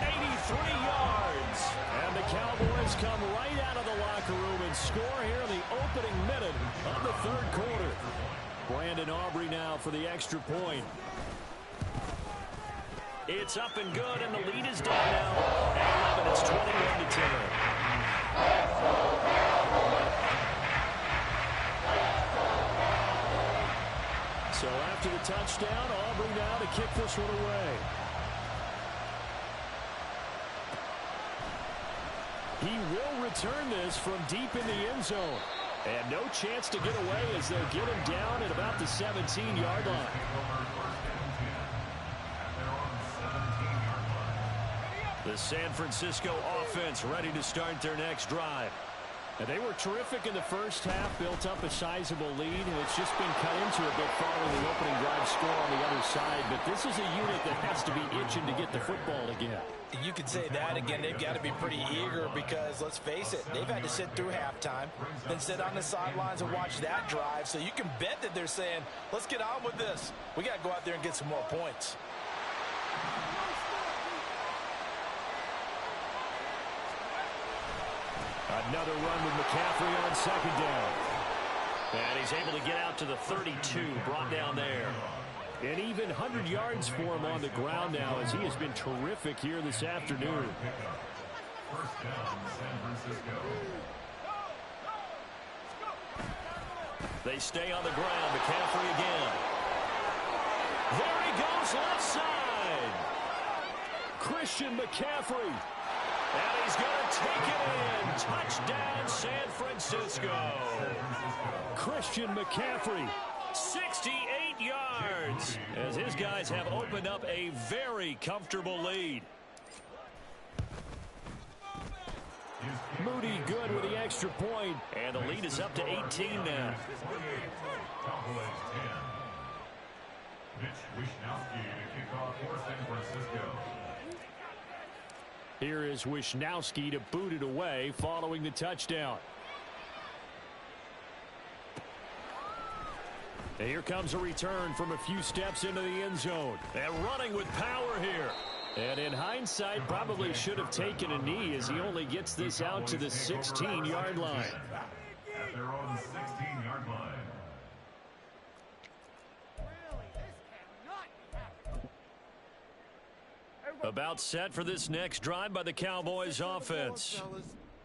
83 yards. And the Cowboys come right out of the locker room and score here in the opening minute of the 3rd quarter. Brandon Aubrey now for the extra point. It's up and good, and the lead is down now. At 11, it's 21-10. So after the touchdown, Aubrey now to kick this one away. He will return this from deep in the end zone. And no chance to get away as they'll get him down at about the 17-yard line. The San Francisco offense ready to start their next drive. And they were terrific in the first half, built up a sizable lead, and it's just been cut into a bit following the opening drive score on the other side. But this is a unit that has to be itching to get the football again. You could say that again. They've got to be pretty eager because, let's face it, they've had to sit through halftime, then sit on the sidelines and watch that drive. So you can bet that they're saying, let's get on with this. We got to go out there and get some more points. Another run with McCaffrey on second down. And he's able to get out to the 32, brought down there. And even 100 yards for him on the ground now as he has been terrific here this afternoon. First down, San Francisco. They stay on the ground. McCaffrey again. There he goes left side. Christian McCaffrey. And he's going to take it in. Touchdown, San Francisco. Christian McCaffrey, 68 yards, as his guys have opened up a very comfortable lead. Moody good with the extra point, and the lead is up to 18 now. Cowboys 10. Mitch Wishnowsky to kick off for San Francisco. Here is Wishnowsky to boot it away following the touchdown. And here comes a return from a few steps into the end zone. And running with power here. And in hindsight, probably should have taken a knee as he only gets this out to the 16-yard line. At their own 16-yard line. About set for this next drive by the Cowboys offense.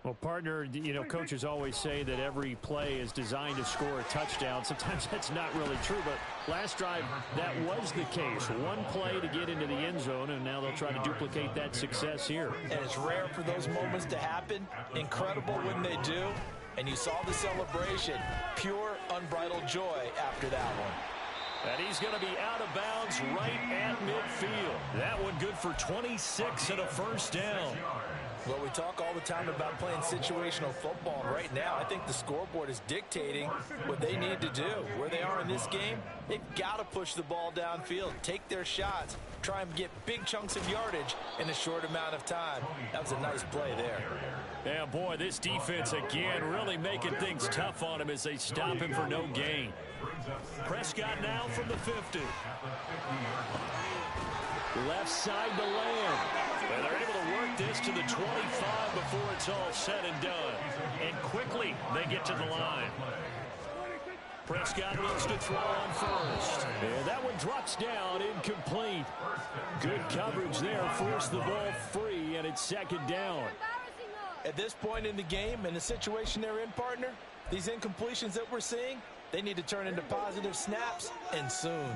Well, partner, you know, coaches always say that every play is designed to score a touchdown. Sometimes that's not really true, but last drive, that was the case. One play to get into the end zone, and now they'll try to duplicate that success here. And it's rare for those moments to happen. Incredible when they do. And you saw the celebration. Pure, unbridled joy after that one. And he's going to be out of bounds right at midfield. That one good for 26 and a first down. Well, we talk all the time about playing situational football, and right now I think the scoreboard is dictating what they need to do. Where they are in this game, they've got to push the ball downfield, take their shots, try and get big chunks of yardage in a short amount of time. That was a nice play there. Yeah, boy, this defense again really making things tough on him as they stop him for no gain. Prescott now from the 50. Left side to Lamb. And they're able to work this to the 25 before it's all said and done. And quickly they get to the line. Prescott looks to throw on first. And that one drops down, incomplete. Good coverage there, forced the ball free, and it's second down. At this point in the game, in the situation they're in, partner, these incompletions that we're seeing, they need to turn into positive snaps, and soon.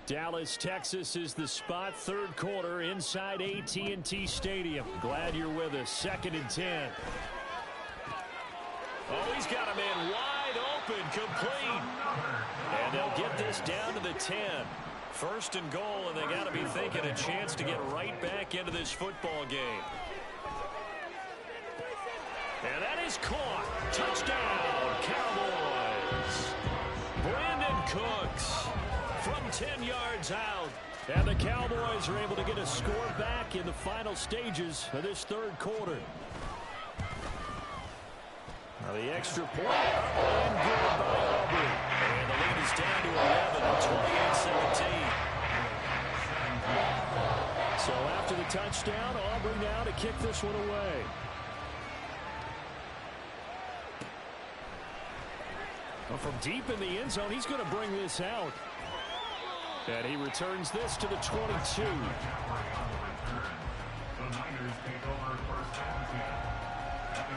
Dallas, Texas is the spot, third quarter inside AT&T Stadium. Glad you're with us. 2nd and 10. Oh, he's got a man wide open, complete. And they'll get this down to the 10. First and goal, and they got to be thinking a chance to get right back into this football game. And that is caught. Touchdown, Cowboys. Brandon Cooks from 10 yards out. And the Cowboys are able to get a score back in the final stages of this third quarter. Now the extra point, and good by Aubrey. And the lead is down to 11 at 28-17. So after the touchdown, Aubrey now to kick this one away. Well, from deep in the end zone, he's going to bring this out. And he returns this to the 22. The Niners take over first and 10. At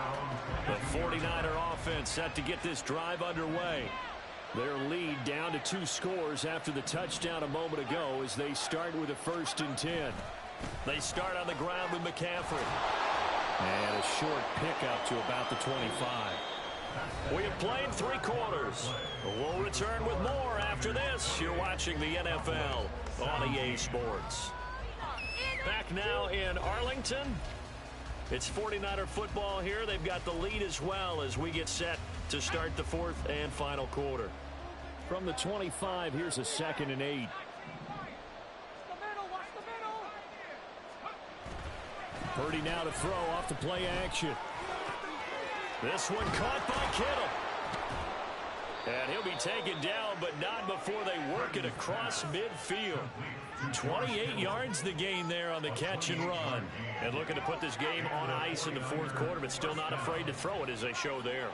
their own 49er offense set to get this drive underway. Their lead down to 2 scores after the touchdown a moment ago as they start with a 1st and 10. They start on the ground with McCaffrey. And a short pickup to about the 25. We have played 3 quarters. We'll return with more after this. You're watching the NFL on EA Sports. Back now in Arlington. It's 49er football here. They've got the lead as well as we get set to start the fourth and final quarter. From the 25, here's a 2nd and 8. Purdy now to throw off the play action. This one caught by Kittle. And he'll be taken down, but not before they work it across midfield. 28 yards the gain there on the catch and run. And looking to put this game on ice in the fourth quarter, but still not afraid to throw it as they show there.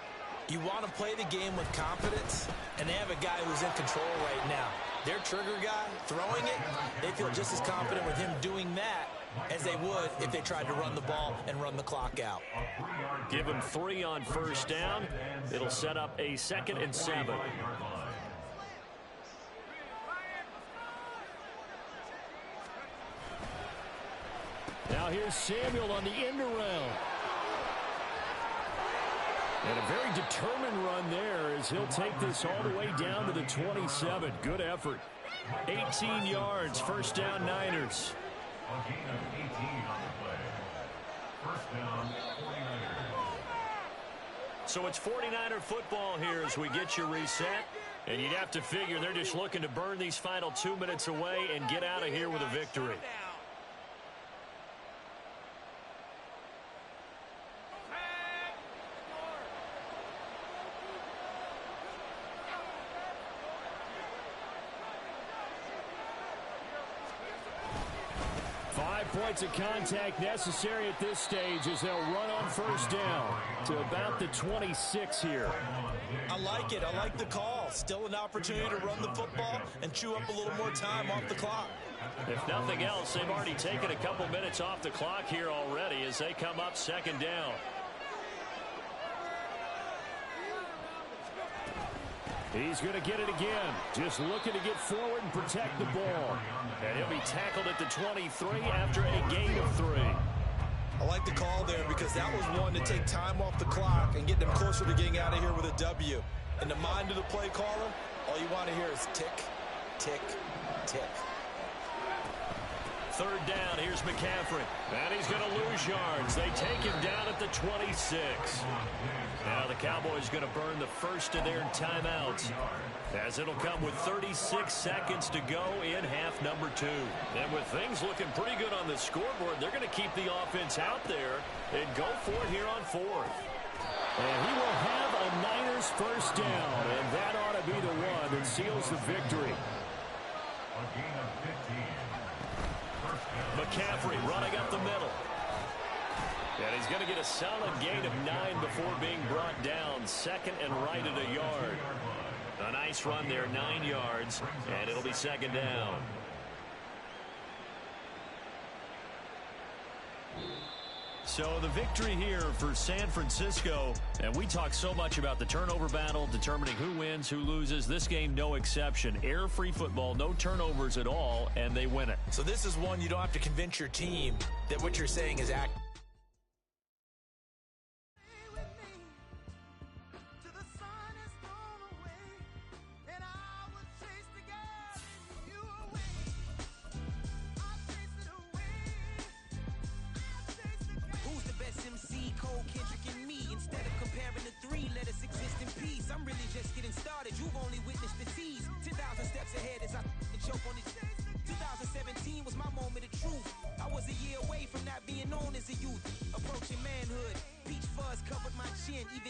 You want to play the game with confidence, and they have a guy who's in control right now. Their trigger guy, throwing it, they feel just as confident with him doing that as they would if they tried to run the ball and run the clock out. Give him 3 on first down. It'll set up a 2nd and 7. Now here's Samuel on the end around. And a very determined run there as he'll take this all the way down to the 27. Good effort. 18 yards, first down Niners. A gain of 18 on the play. First down, 49ers. So it's 49er football here as we get you reset. And you'd have to figure they're just looking to burn these final 2 minutes away and get out of here with a victory. Points of contact necessary at this stage as they'll run on first down to about the 26 here. I like it. I like the call. Still an opportunity to run the football and chew up a little more time off the clock. If nothing else, they've already taken a couple minutes off the clock here already as they come up 2nd down. He's going to get it again. Just looking to get forward and protect the ball. And he'll be tackled at the 23 after a gain of 3. I like the call there because that was one to take time off the clock and get them closer to getting out of here with a W. In the mind of the play caller, all you want to hear is tick, tick, tick. 3rd down, here's McCaffrey. And he's going to lose yards. They take him down at the 26. Now the Cowboys going to burn the first of their timeouts as it'll come with 36 seconds to go in half number 2. And with things looking pretty good on the scoreboard, they're going to keep the offense out there and go for it here on 4th. And he will have a Niners first down, and that ought to be the one that seals the victory. A gain of 15. McCaffrey running up the middle. And he's going to get a solid gain of 9 before being brought down. 2nd and right at a yard. A nice run there, 9 yards, and it'll be 2nd down. So the victory here for San Francisco, and we talk so much about the turnover battle, determining who wins, who loses. This game, no exception. Air-free football, no turnovers at all, and they win it. So this is one you don't have to convince your team that what you're saying is accurate. I'm really just getting started. You've only witnessed the tease. 10,000 steps ahead as I choke on it. 2017 was my moment of truth. I was a year away from not being known as a youth. Approaching manhood. Peach fuzz covered my chin. Even